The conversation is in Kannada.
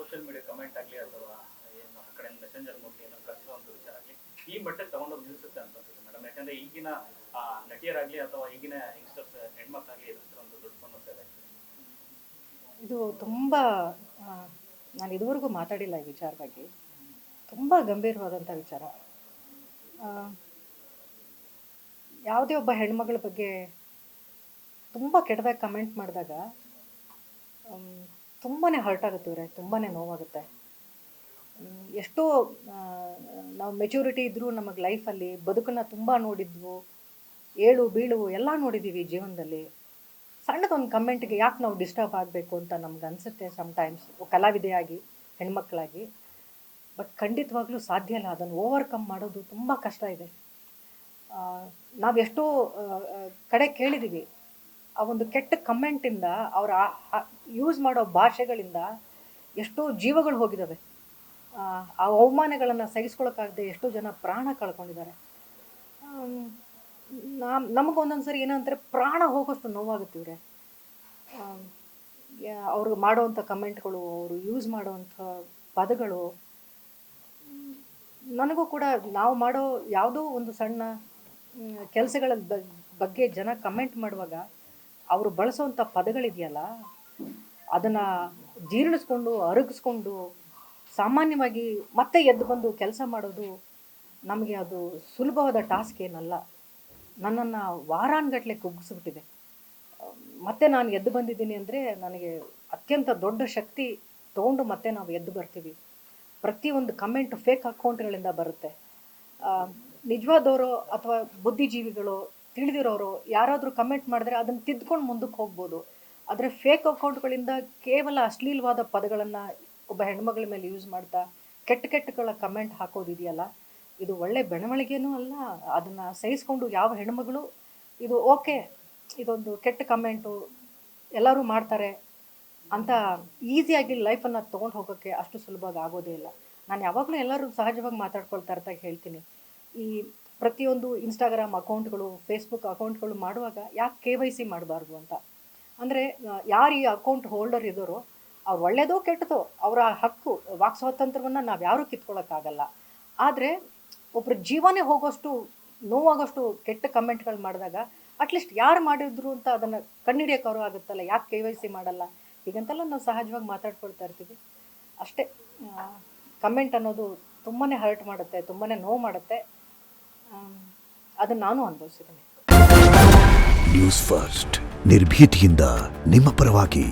ಸೋಷಿಯಲ್ ಮೀಡಿಯಾ ಕಮೆಂಟ್ ಆಗಲಿ ಅಥವಾ ಏನು ಆ ಕಡೆ ಮೆಸೆಂಜರ್ ಮೂಲಕ ಏನೋ ಕಳಿಸುವಂಥ ವಿಚಾರ ಆಗಲಿ ಈ ಮಟ್ಟಕ್ಕೆ ತಗೊಂಡೋಗಿ ನಿಲ್ಲಿಸುತ್ತೆ ಅಂತ ಅನ್ಸುತ್ತೆ ಮೇಡಮ್. ಯಾಕಂದ್ರೆ ಈಗಿನ ನಟಿಯರಾಗಲಿ ಅಥವಾ ಈಗಿನ ಯಂಗ್ಸ್ಟರ್ಸ್ ಹೆಣ್ಮಕ್ಳಾಗಲಿ ಎದುರಿಸ್ತಿರುವಂಥ ದೊಡ್ಡ ಸಮಸ್ಯೆ ಇದೆ. ಇದು ತುಂಬ ನಾನು ಇದುವರೆಗೂ ಮಾತಾಡಿಲ್ಲ ಈ ವಿಚಾರವಾಗಿ. ತುಂಬ ಗಂಭೀರವಾದಂಥ ವಿಚಾರ. ಯಾವುದೇ ಒಬ್ಬ ಹೆಣ್ಮಗಳ ಬಗ್ಗೆ ತುಂಬ ಕೆಟ್ಟದಾಗಿ ಕಮೆಂಟ್ ಮಾಡಿದಾಗ ತುಂಬಾ ಹರ್ಟ್ ಆಗುತ್ತೆ ಇವರೇ, ತುಂಬಾ ನೋವಾಗುತ್ತೆ. ಎಷ್ಟೋ ನಾವು ಮೆಚೂರಿಟಿ ಇದ್ದರೂ ನಮಗೆ ಲೈಫಲ್ಲಿ ಬದುಕನ್ನು ತುಂಬ ನೋಡಿದ್ವು, ಏಳು ಬೀಳು ಎಲ್ಲ ನೋಡಿದ್ದೀವಿ ಜೀವನದಲ್ಲಿ. ಸಣ್ಣದೊಂದು ಕಮೆಂಟ್ಗೆ ಯಾಕೆ ನಾವು ಡಿಸ್ಟರ್ಬ್ ಆಗಬೇಕು ಅಂತ ನಮ್ಗೆ ಅನಿಸುತ್ತೆ ಸಮ್ಟೈಮ್ಸ್, ಕಲಾವಿದೆಯಾಗಿ ಹೆಣ್ಮಕ್ಳಾಗಿ. ಬಟ್ ಖಂಡಿತವಾಗ್ಲೂ ಸಾಧ್ಯ ಇಲ್ಲ, ಅದನ್ನು ಓವರ್ಕಮ್ ಮಾಡೋದು ತುಂಬ ಕಷ್ಟ ಇದೆ. ನಾವೆಷ್ಟೋ ಕಡೆ ಕೇಳಿದ್ದೀವಿ, ಆ ಒಂದು ಕೆಟ್ಟ ಕಮೆಂಟಿಂದ ಅವರ ಯೂಸ್ ಮಾಡೋ ಭಾಷೆಗಳಿಂದ ಎಷ್ಟೋ ಜೀವಗಳು ಹೋಗಿದ್ದಾವೆ. ಆ ಅವಮಾನಗಳನ್ನು ಸಹಿಸ್ಕೊಳಕ್ಕಾಗದೆ ಎಷ್ಟೋ ಜನ ಪ್ರಾಣ ಕಳ್ಕೊಂಡಿದ್ದಾರೆ. ನಮಗೊಂದೊಂದು ಸರಿ ಏನಂತಾರೆ, ಪ್ರಾಣ ಹೋಗೋಷ್ಟು ನೋವಾಗುತ್ತೆ ಇವರೇ. ಅವ್ರಿಗೆ ಮಾಡೋವಂಥ ಕಮೆಂಟ್ಗಳು, ಅವರು ಯೂಸ್ ಮಾಡೋವಂಥ ಪದಗಳು. ನನಗೂ ಕೂಡ ನಾವು ಮಾಡೋ ಯಾವುದೋ ಒಂದು ಸಣ್ಣ ಕೆಲಸಗಳ ಬಗ್ಗೆ ಜನ ಕಮೆಂಟ್ ಮಾಡುವಾಗ ಅವರು ಬಳಸೋವಂಥ ಪದಗಳಿದೆಯಲ್ಲ, ಅದನ್ನು ಜೀರ್ಣಿಸ್ಕೊಂಡು ಅರಗಿಸ್ಕೊಂಡು ಸಾಮಾನ್ಯವಾಗಿ ಮತ್ತೆ ಎದ್ದು ಬಂದು ಕೆಲಸ ಮಾಡೋದು ನಮಗೆ ಅದು ಸುಲಭವಾದ ಟಾಸ್ಕ್ ಏನಲ್ಲ. ನನ್ನನ್ನು ವಾರಾನುಗಟ್ಟಲೆ ಕುಗ್ಗಿಸ್ಬಿಟ್ಟಿದೆ. ಮತ್ತೆ ನಾನು ಎದ್ದು ಬಂದಿದ್ದೀನಿ ಅಂದರೆ ನನಗೆ ಅತ್ಯಂತ ದೊಡ್ಡ ಶಕ್ತಿ ತೊಗೊಂಡು ಮತ್ತೆ ನಾವು ಎದ್ದು ಬರ್ತೀವಿ. ಪ್ರತಿಯೊಂದು ಕಮೆಂಟ್ ಫೇಕ್ ಅಕೌಂಟ್ಗಳಿಂದ ಬರುತ್ತೆ. ನಿಜವಾದವರು ಅಥವಾ ಬುದ್ಧಿಜೀವಿಗಳು ತಿಳಿದಿರೋರು ಯಾರಾದರೂ ಕಮೆಂಟ್ ಮಾಡಿದ್ರೆ ಅದನ್ನು ತಿದ್ಕೊಂಡು ಮುಂದಕ್ಕೆ ಹೋಗ್ಬೋದು. ಆದರೆ ಫೇಕ್ ಅಕೌಂಟ್ಗಳಿಂದ ಕೇವಲ ಅಶ್ಲೀಲವಾದ ಪದಗಳನ್ನು ಒಬ್ಬ ಹೆಣ್ಮಗಳ ಮೇಲೆ ಯೂಸ್ ಮಾಡ್ತಾ ಕೆಟ್ಟಗಳ ಕಮೆಂಟ್ ಹಾಕೋದಿದೆಯಲ್ಲ, ಇದು ಒಳ್ಳೆ ಬೆಳವಣಿಗೆನೂ ಅಲ್ಲ. ಅದನ್ನು ಸಹಿಸ್ಕೊಂಡು ಯಾವ ಹೆಣ್ಮಗಳು ಇದು ಓಕೆ, ಇದೊಂದು ಕೆಟ್ಟ ಕಮೆಂಟು ಎಲ್ಲರೂ ಮಾಡ್ತಾರೆ ಅಂತ ಈಸಿಯಾಗಿ ಲೈಫನ್ನು ತೊಗೊಂಡು ಹೋಗೋಕ್ಕೆ ಅಷ್ಟು ಸುಲಭವಾಗಿ ಆಗೋದೇ ಇಲ್ಲ. ನಾನು ಯಾವಾಗಲೂ ಎಲ್ಲರೂ ಸಹಜವಾಗಿ ಮಾತಾಡ್ಕೊಳ್ತಾ ಇರ್ತಾ ಹೇಳ್ತೀನಿ, ಈ ಪ್ರತಿಯೊಂದು ಇನ್ಸ್ಟಾಗ್ರಾಮ್ ಅಕೌಂಟ್ಗಳು, ಫೇಸ್ಬುಕ್ ಅಕೌಂಟ್ಗಳು ಮಾಡುವಾಗ ಯಾಕೆ KYC ಮಾಡಬಾರ್ದು ಅಂತ. ಅಂದರೆ ಯಾರು ಈ ಅಕೌಂಟ್ ಹೋಲ್ಡರ್ ಇದ್ದಾರೋ ಅವ್ರು ಒಳ್ಳೆಯದೋ ಕೆಟ್ಟದೋ ಅವರ ಹಕ್ಕು, ವಾಕ್ ಸ್ವಾತಂತ್ರ್ಯವನ್ನು ನಾವು ಯಾರೂ ಕಿತ್ಕೊಳ್ಳೋಕ್ಕಾಗಲ್ಲ. ಆದರೆ ಒಬ್ಬರು ಜೀವನೇ ಹೋಗೋಷ್ಟು ನೋವಾಗೋಷ್ಟು ಕೆಟ್ಟ ಕಮೆಂಟ್ಗಳು ಮಾಡಿದಾಗ ಅಟ್ಲೀಸ್ಟ್ ಯಾರು ಮಾಡಿದ್ರು ಅಂತ ಅದನ್ನು ಕಂಡುಹಿಡಿಯೋಕ್ಕವರು ಆಗುತ್ತಲ್ಲ, ಯಾಕೆ KYC ಮಾಡಲ್ಲ ಹೀಗಂತೆಲ್ಲ ನಾವು ಸಹಜವಾಗಿ ಮಾತಾಡ್ಕೊಳ್ತಾ ಇರ್ತೀವಿ ಅಷ್ಟೇ. ಕಮೆಂಟ್ ಅನ್ನೋದು ತುಂಬಾ ಹರ್ಟ್ ಮಾಡುತ್ತೆ, ತುಂಬಾ ನೋವು ಮಾಡುತ್ತೆ. ಅದನ್ನು ನಾನು ಅನುಭವಿಸಿದ್ದೀನಿ. ನ್ಯೂಸ್ ಫಸ್ಟ್ ನಿರ್ಭೀತಿಯಿಂದ ನಿಮ್ಮ ಪರವಾಗಿ.